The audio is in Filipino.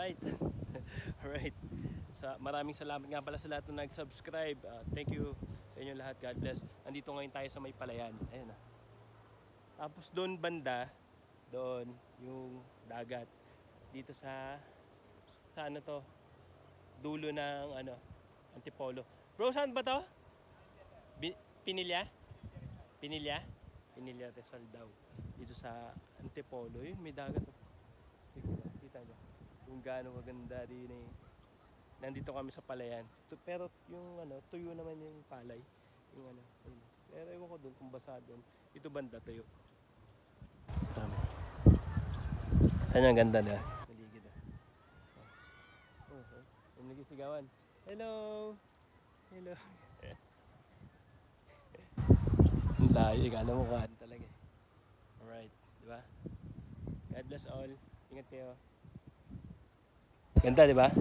Alright. Alright. Maraming salamat nga pala sa lahat na nag-subscribe. Thank you sa inyo lahat. God bless. Nandito ngayon tayo sa may palayan. Ayan na. Tapos doon banda, doon yung dagat. Dito sa ano to? Dulo ng Antipolo. Bro, saan ba to? Pinilya? Pinilya? Pinilya Rizal daw. Dito sa Antipolo. Yun, may dagat. Kita nyo. Kung gaano maganda din eh. Nandito kami sa palayan. Pero yung tuyo naman yung palay. Yung ayun. Pero ewan ko doon kung basa doon. Ito banda tuyo. Kanya ang ganda na. Naligid ah. Yung nagisigawan. Hello! Hello! Ang layo. Ikala mo kaan talaga eh. Alright. Diba? God bless all. Ingat kayo. Ganda diba?